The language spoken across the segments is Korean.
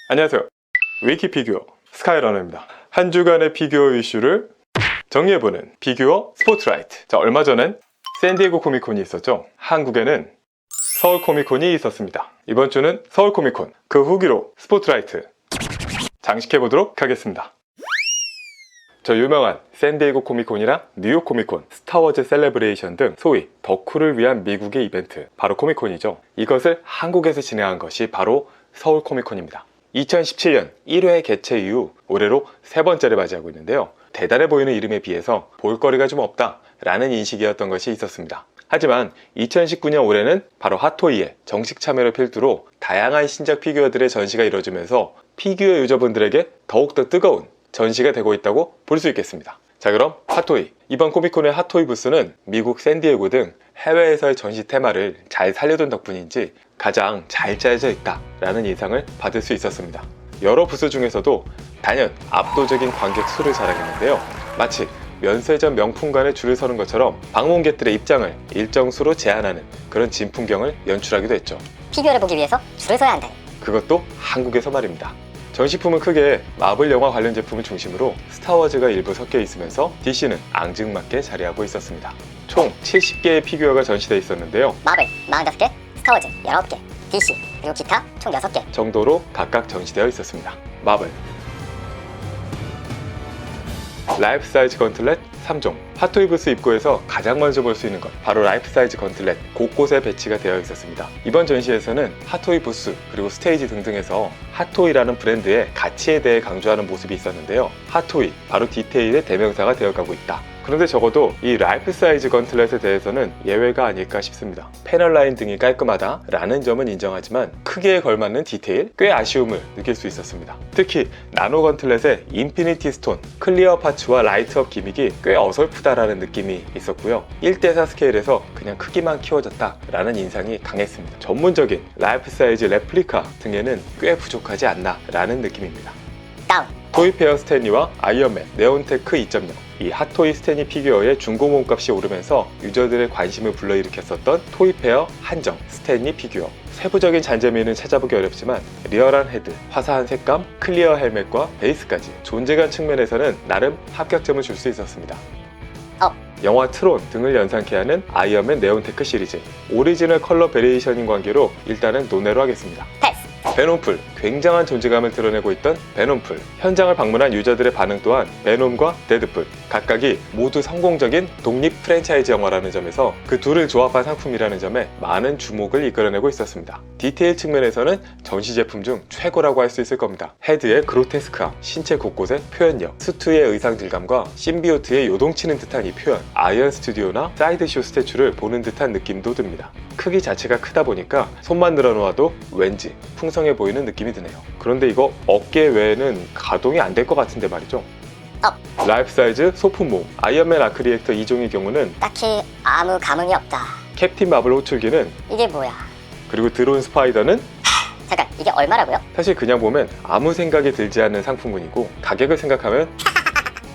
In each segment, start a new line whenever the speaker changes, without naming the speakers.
안녕하세요. 위키피규어 스카이러너입니다. 한 주간의 피규어 이슈를 정리해보는 피규어 스포트라이트. 자, 얼마 전엔 샌디에고 코미콘이 있었죠. 한국에는 서울 코미콘이 있었습니다. 이번 주는 서울 코미콘, 그 후기로 스포트라이트 장식해보도록 하겠습니다. 저 유명한 샌디에고 코미콘이랑 뉴욕 코미콘, 스타워즈 셀레브레이션 등 소위 덕후를 위한 미국의 이벤트, 바로 코미콘이죠. 이것을 한국에서 진행한 것이 바로 서울 코미콘입니다. 2017년 1회 개최 이후 올해로 세 번째를 맞이하고 있는데요. 대단해 보이는 이름에 비해서 볼거리가 좀 없다 라는 인식이었던 것이 있었습니다. 하지만 2019년 올해는 바로 핫토이의 정식 참여를 필두로 다양한 신작 피규어들의 전시가 이루어지면서 피규어 유저분들에게 더욱더 뜨거운 전시가 되고 있다고 볼 수 있겠습니다. 자, 그럼 핫토이, 이번 코미콘의 핫토이 부스는 미국 샌디에고 등 해외에서의 전시 테마를 잘 살려둔 덕분인지 가장 잘 짜여져 있다 라는 인상을 받을 수 있었습니다. 여러 부스 중에서도 단연 압도적인 관객 수를 자랑했는데요. 마치 면세점 명품관에 줄을 서는 것처럼 방문객들의 입장을 일정 수로 제한하는 그런 진풍경을 연출하기도 했죠.
피규어를 보기 위해서 줄을 서야 한다니.
그것도 한국에서 말입니다. 전시품은 크게 마블 영화 관련 제품을 중심으로 스타워즈가 일부 섞여 있으면서 DC는 앙증맞게 자리하고 있었습니다. 총 70개의 피규어가 전시되어 있었는데요.
마블 45개, 스타워즈 19개, DC 그리고 기타 총 6개
정도로 각각 전시되어 있었습니다. 마블 라이프 사이즈 건틀렛 3종. 핫토이 부스 입구에서 가장 먼저 볼 수 있는 것, 바로 라이프 사이즈 건틀렛 곳곳에 배치가 되어 있었습니다. 이번 전시에서는 핫토이 부스 그리고 스테이지 등등에서 핫토이라는 브랜드의 가치에 대해 강조하는 모습이 있었는데요. 핫토이, 바로 디테일의 대명사가 되어가고 있다. 그런데 적어도 이 라이프 사이즈 건틀렛에 대해서는 예외가 아닐까 싶습니다. 패널 라인 등이 깔끔하다 라는 점은 인정하지만 크기에 걸맞는 디테일, 꽤 아쉬움을 느낄 수 있었습니다. 특히 나노 건틀렛의 인피니티 스톤, 클리어 파츠와 라이트업 기믹이 꽤 어설프다라는 느낌이 있었고요. 1대4 스케일에서 그냥 크기만 키워졌다 라는 인상이 강했습니다. 전문적인 라이프 사이즈 레플리카 등에는 꽤 부족하지 않나 라는 느낌입니다.
다운.
토이페어 스탠리와 아이언맨, 네온테크 2.0, 이 핫토이 스탠리 피규어의 중고 몸값이 오르면서 유저들의 관심을 불러일으켰었던 토이페어 한정 스탠리 피규어. 세부적인 잔재미는 찾아보기 어렵지만 리얼한 헤드, 화사한 색감, 클리어 헬멧과 베이스까지 존재감 측면에서는 나름 합격점을 줄 수 있었습니다. 영화 트론 등을 연상케 하는 아이언맨 네온테크 시리즈, 오리지널 컬러 베리에이션인 관계로 일단은 논외로 하겠습니다.
패스.
베놈풀, 굉장한 존재감을 드러내고 있던 베놈풀. 현장을 방문한 유저들의 반응 또한 베놈과 데드풀, 각각이 모두 성공적인 독립 프랜차이즈 영화라는 점에서 그 둘을 조합한 상품이라는 점에 많은 주목을 이끌어내고 있었습니다. 디테일 측면에서는 전시 제품 중 최고라고 할 수 있을 겁니다. 헤드의 그로테스크함, 신체 곳곳의 표현력, 스투의 의상 질감과 심비오트의 요동치는 듯한 이 표현, 아이언 스튜디오나 사이드쇼 스태츄를 보는 듯한 느낌도 듭니다. 크기 자체가 크다 보니까 손만 늘어놓아도 왠지 풍성해 보이는 느낌이 드네요. 그런데 이거 어깨 외에는 가동이 안 될 것 같은데 말이죠. 라이프 사이즈 소품 모음, 아이언맨 아크 리액터 2종의 경우는
딱히 아무 감흥이 없다.
캡틴 마블 호출기는,
이게 뭐야?
그리고 드론 스파이더는
잠깐, 이게 얼마라고요?
사실 그냥 보면 아무 생각이 들지 않는 상품군이고, 가격을 생각하면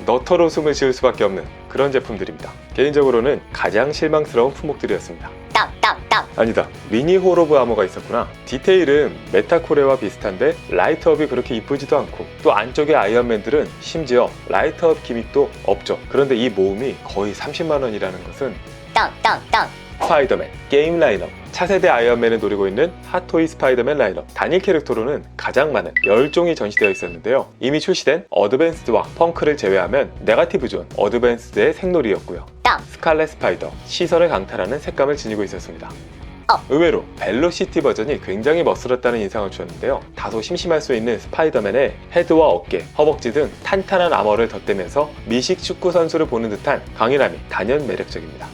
너터로 숨을 지을 수밖에 없는 그런 제품들입니다. 개인적으로는 가장 실망스러운 품목들이었습니다.
다운.
아니다, 미니 호로브 아머가 있었구나. 디테일은 메타코레와 비슷한데 라이트업이 그렇게 이쁘지도 않고, 또 안쪽의 아이언맨들은 심지어 라이트업 기믹도 없죠. 그런데 이 모음이 거의 30만원이라는 것은
다운.
스파이더맨 게임 라인업, 차세대 아이언맨을 노리고 있는 핫토이 스파이더맨 라인업. 단일 캐릭터로는 가장 많은 10종이 전시되어 있었는데요. 이미 출시된 어드밴스드와 펑크를 제외하면 네거티브 존, 어드밴스드의 생놀이였고요.
다운.
스칼렛 스파이더, 시선을 강탈하는 색감을 지니고 있었습니다. 의외로 벨로시티 버전이 굉장히 멋스럽다는 인상을 주었는데요. 다소 심심할 수 있는 스파이더맨의 헤드와 어깨, 허벅지 등 탄탄한 아머를 덧대면서 미식 축구 선수를 보는 듯한 강인함이 단연 매력적입니다.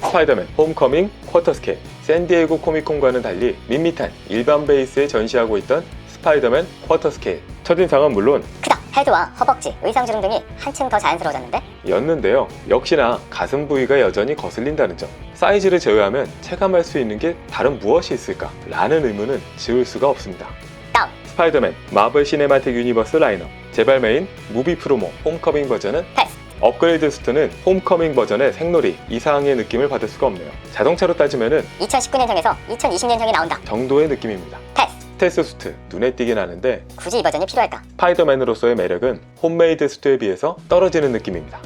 스파이더맨 홈커밍 쿼터 스케일. 샌디에고 코미콘과는 달리 밋밋한 일반 베이스에 전시하고 있던 스파이더맨 쿼터 스케일. 첫인상은 물론
크다. 헤드와 허벅지, 의상 주름 등이 한층 더 자연스러워졌는데?
였는데요. 역시나 가슴 부위가 여전히 거슬린다는 점. 사이즈를 제외하면 체감할 수 있는 게 다른 무엇이 있을까? 라는 의문은 지울 수가 없습니다.
다운.
스파이더맨 마블 시네마틱 유니버스 라인업. 재발매인 무비 프로모 홈커밍 버전은
패스.
업그레이드 수트는 홈커밍 버전의 생놀이 이상의 느낌을 받을 수가 없네요. 자동차로 따지면은
2019년형에서 2020년형이 나온다
정도의 느낌입니다.
패스.
스텔스 수트 눈에 띄긴 하는데
굳이 이 버전이 필요할까?
스파이더맨으로서의 매력은 홈메이드 수트에 비해서 떨어지는 느낌입니다.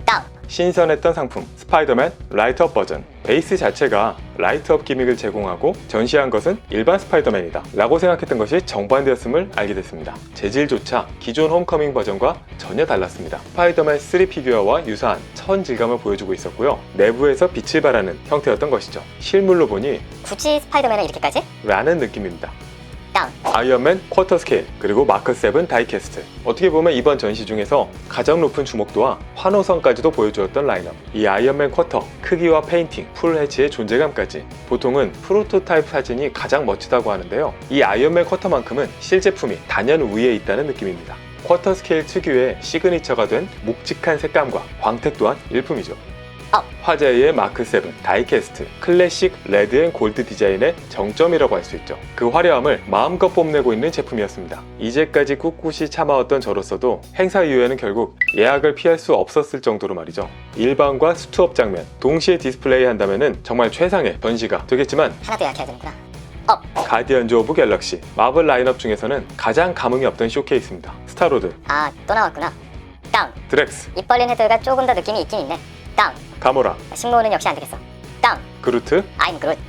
다운.
신선했던 상품 스파이더맨 라이트업 버전. 베이스 자체가 라이트업 기믹을 제공하고 전시한 것은 일반 스파이더맨이다 라고 생각했던 것이 정반대였음을 알게 됐습니다. 재질조차 기존 홈커밍 버전과 전혀 달랐습니다. 스파이더맨 3 피규어와 유사한 천 질감을 보여주고 있었고요. 내부에서 빛을 발하는 형태였던 것이죠. 실물로 보니
굳이 스파이더맨을 이렇게까지?
라는 느낌입니다.
다운.
아이언맨 쿼터 스케일 그리고 마크 7 다이캐스트. 어떻게 보면 이번 전시 중에서 가장 높은 주목도와 환호성까지도 보여주었던 라인업. 이 아이언맨 쿼터 크기와 페인팅, 풀 해치의 존재감까지. 보통은 프로토타입 사진이 가장 멋지다고 하는데요. 이 아이언맨 쿼터만큼은 실제품이 단연 위에 있다는 느낌입니다. 쿼터 스케일 특유의 시그니처가 된 묵직한 색감과 광택 또한 일품이죠. 화제의 마크 7 다이캐스트 클래식 레드 앤 골드 디자인의 정점이라고 할 수 있죠. 그 화려함을 마음껏 뽐내고 있는 제품이었습니다. 이제까지 꿋꿋이 참아왔던 저로서도 행사 이후에는 결국 예약을 피할 수 없었을 정도로 말이죠. 일반과 수트업 장면 동시에 디스플레이 한다면 정말 최상의 전시가 되겠지만
하나도 예약해야 되는구나.
가디언즈 오브 갤럭시 마블 라인업 중에서는 가장 감흥이 없던 쇼케이스입니다. 스타로드,
아, 또 나왔구나. 다운.
드렉스,
입 벌린 헤드가 조금 더 느낌이 있긴 있네. 다운.
가모라,
식모는 역시 안 되겠어. 다운.
그루트,
I'm Groot.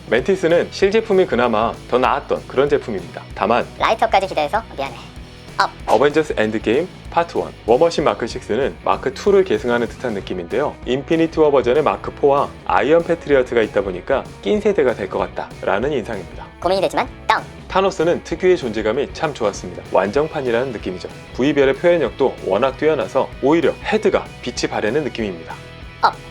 멘티스는 실제품이 그나마 더 나았던 그런 제품입니다. 다만
라이트업까지 기대해서 미안해.
어벤져스 엔드게임 파트 1 워머신 마크 6는 마크 2를 계승하는 듯한 느낌인데요. 인피니티 워 버전의 마크 4와 아이언 패트리어트가 있다 보니까 낀 세대가 될 것 같다 라는 인상입니다.
고민이 되지만 다운.
타노스는 특유의 존재감이 참 좋았습니다. 완정판이라는 느낌이죠. 부위별의 표현력도 워낙 뛰어나서 오히려 헤드가 빛이 바래는 느낌입니다.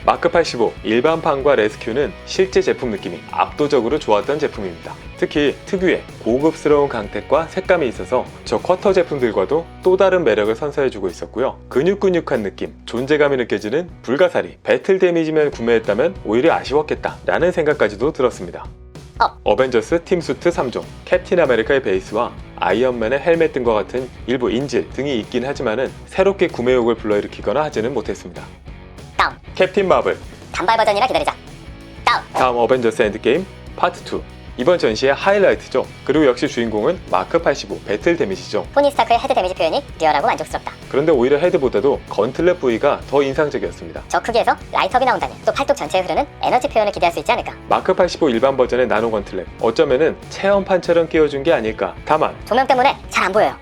마크 85 일반판과 레스큐는 실제 제품 느낌이 압도적으로 좋았던 제품입니다. 특히 특유의 고급스러운 강택과 색감이 있어서 저 쿼터 제품들과도 또 다른 매력을 선사해주고 있었고요. 근육근육한 느낌, 존재감이 느껴지는 불가사리, 배틀 데미지면 구매했다면 오히려 아쉬웠겠다 라는 생각까지도 들었습니다. 어벤져스 팀수트 3종, 캡틴 아메리카의 베이스와 아이언맨의 헬멧 등과 같은 일부 인질 등이 있긴 하지만은 새롭게 구매욕을 불러일으키거나 하지는 못했습니다.
다운.
캡틴 마블
단발 버전이라 기다리자. 다운.
다음 어벤져스 엔드게임 파트 2 이번 전시의 하이라이트죠. 그리고 역시 주인공은 마크 85 배틀 데미지죠.
토니 스타크의 헤드 데미지 표현이 리얼하고 만족스럽다.
그런데 오히려 헤드보다도 건틀렛 부위가 더 인상적이었습니다.
저 크기에서 라이트업이 나온다면 또 팔뚝 전체에 흐르는 에너지 표현을 기대할 수 있지 않을까.
마크 85 일반 버전의 나노 건틀렛 어쩌면은 체험판처럼 끼워준 게 아닐까. 다만
조명 때문에 잘 안 보여요.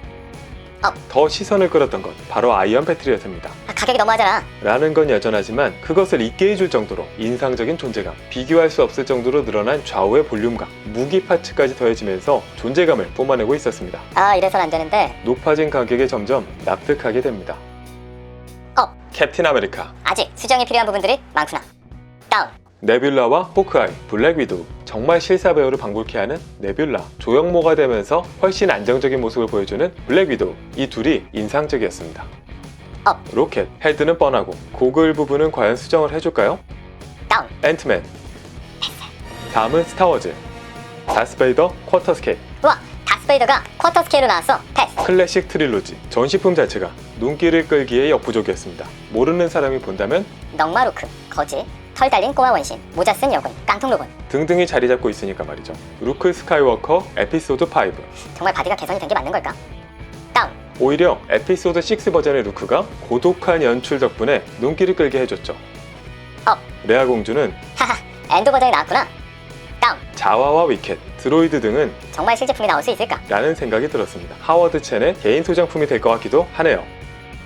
더 시선을 끌었던 것 바로 아이언 패트리어트입니다.
가격이 너무하잖아.
라는 건 여전하지만 그것을 잊게 해줄 정도로 인상적인 존재감, 비교할 수 없을 정도로 늘어난 좌우의 볼륨감, 무기 파츠까지 더해지면서 존재감을 뿜어내고 있었습니다.
아, 이래선 안 되는데.
높아진 가격에 점점 납득하게 됩니다. 캡틴 아메리카,
아직 수정이 필요한 부분들이 많구나. 다운.
네뷸라와 호크아이, 블랙 위도우. 정말 실사 배우를 방불케 하는 네뷸라, 조형모가 되면서 훨씬 안정적인 모습을 보여주는 블랙 위도우. 이 둘이 인상적이었습니다. 로켓, 헤드는 뻔하고 고글 부분은 과연 수정을 해줄까요?
다운.
앤트맨. 다음은 스타워즈, 다스베이더 쿼터 스케일.
우와, 다스베이더가 쿼터 스케일로 나왔어. 패스.
클래식 트릴로지. 전시품 자체가 눈길을 끌기에 역부족이었습니다. 모르는 사람이 본다면
넉마루크, 거지, 털 달린 꼬마 원신, 모자 쓴 여군, 깡통 로군.
등등이 자리 잡고 있으니까 말이죠. 루크 스카이워커 에피소드 5.
정말 바디가 개선이 된 게 맞는 걸까? 다운.
오히려 에피소드 6 버전의 루크가 고독한 연출 덕분에 눈길을 끌게 해줬죠. 레아 공주는
하하, 엔드 버전이 나왔구나. 다운.
자와와 위켓, 드로이드 등은
정말 실제품이 나올 수 있을까?
라는 생각이 들었습니다. 하워드 첸의 개인 소장품이 될 것 같기도 하네요.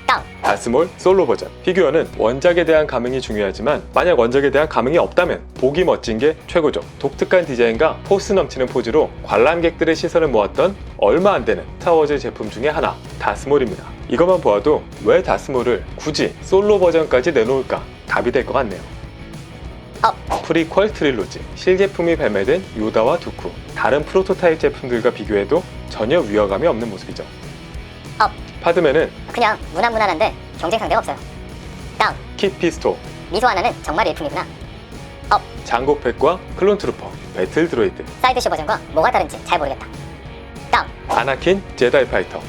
다운.
다스몰 솔로 버전. 피규어는 원작에 대한 감흥이 중요하지만 만약 원작에 대한 감흥이 없다면 보기 멋진 게 최고죠. 독특한 디자인과 포스 넘치는 포즈로 관람객들의 시선을 모았던 얼마 안 되는 스타워즈 제품 중에 하나, 다스몰입니다. 이것만 보아도 왜 다스몰을 굳이 솔로 버전까지 내놓을까 답이 될 것 같네요. 프리퀄 트릴로지. 실제품이 발매된 요다와 두쿠. 다른 프로토타입 제품들과 비교해도 전혀 위화감이 없는 모습이죠. 파드맨은
그냥 무난무난한데 경쟁 상대가 없어요. 다운.
킷 피스토,
미소 하나는 정말 일품이구나.
장고팩과 클론 트루퍼, 배틀 드로이드,
사이드쇼 버전과 뭐가 다른지 잘 모르겠다. 다운.
아나킨 제다이 파이터.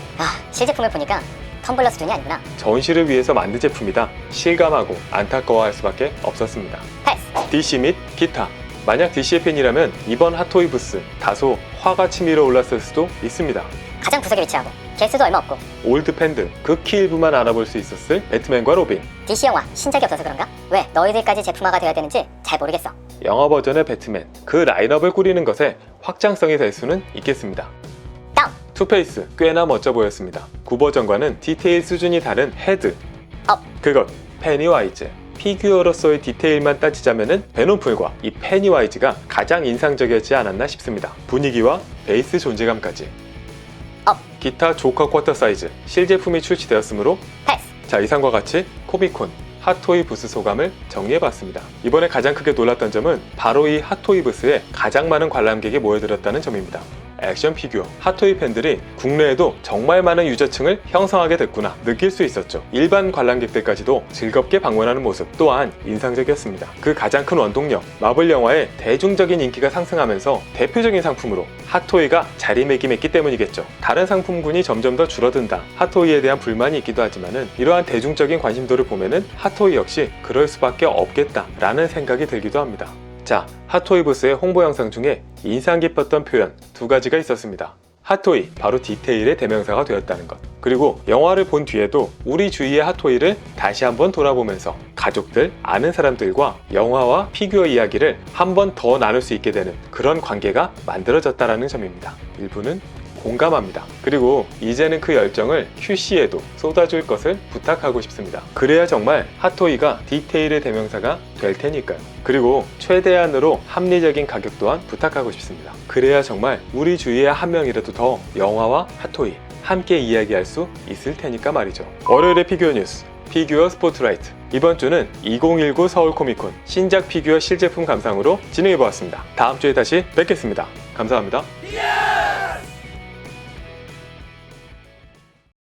실제품을 보니까 텀블러 수준이 아니구나.
전시를 위해서 만든 제품이다. 실감하고 안타까워할 수밖에 없었습니다.
패스.
DC 및 기타. 만약 DC의 팬이라면 이번 핫토이 부스 다소 화가 치밀어 올랐을 수도 있습니다.
가장 구석에 위치하고 개수도 얼마 없고
올드 팬들 극히 일부만 알아볼 수 있었을 배트맨과 로빈.
DC 영화 신작이 없어서 그런가? 왜 너희들까지 제품화가 되어야 되는지 잘 모르겠어.
영화 버전의 배트맨, 그 라인업을 꾸리는 것에 확장성이 될 수는 있겠습니다.
다운,
투페이스 꽤나 멋져 보였습니다. 구버전과는 디테일 수준이 다른 헤드,
업,
그것 페니와이즈. 피규어로서의 디테일만 따지자면은 베놈풀과 이 페니와이즈가 가장 인상적이었지 않았나 싶습니다. 분위기와 베이스 존재감까지.
업,
기타 조커 쿼터 사이즈 실제품이 출시되었으므로
패스.
자, 이상과 같이 코미콘 핫토이 부스 소감을 정리해봤습니다. 이번에 가장 크게 놀랐던 점은 바로 이 핫토이 부스에 가장 많은 관람객이 모여들었다는 점입니다. 액션 피규어, 핫토이 팬들이 국내에도 정말 많은 유저층을 형성하게 됐구나 느낄 수 있었죠. 일반 관람객들까지도 즐겁게 방문하는 모습 또한 인상적이었습니다. 그 가장 큰 원동력, 마블 영화의 대중적인 인기가 상승하면서 대표적인 상품으로 핫토이가 자리매김했기 때문이겠죠. 다른 상품군이 점점 더 줄어든다, 핫토이에 대한 불만이 있기도 하지만은 이러한 대중적인 관심도를 보면은 핫토이 역시 그럴 수밖에 없겠다라는 생각이 들기도 합니다. 자, 핫토이 부스의 홍보 영상 중에 인상 깊었던 표현 두 가지가 있었습니다. 핫토이, 바로 디테일의 대명사가 되었다는 것. 그리고 영화를 본 뒤에도 우리 주위의 핫토이를 다시 한번 돌아보면서 가족들, 아는 사람들과 영화와 피규어 이야기를 한 번 더 나눌 수 있게 되는 그런 관계가 만들어졌다는 점입니다. 일부는 공감합니다. 그리고 이제는 그 열정을 QC에도 쏟아줄 것을 부탁하고 싶습니다. 그래야 정말 핫토이가 디테일의 대명사가 될 테니까요. 그리고 최대한으로 합리적인 가격 또한 부탁하고 싶습니다. 그래야 정말 우리 주위에 한 명이라도 더 영화와 핫토이 함께 이야기할 수 있을 테니까 말이죠. 월요일의 피규어 뉴스, 피규어 스포트라이트. 이번 주는 2019 서울 코미콘 신작 피규어 실제품 감상으로 진행해보았습니다. 다음 주에 다시 뵙겠습니다. 감사합니다.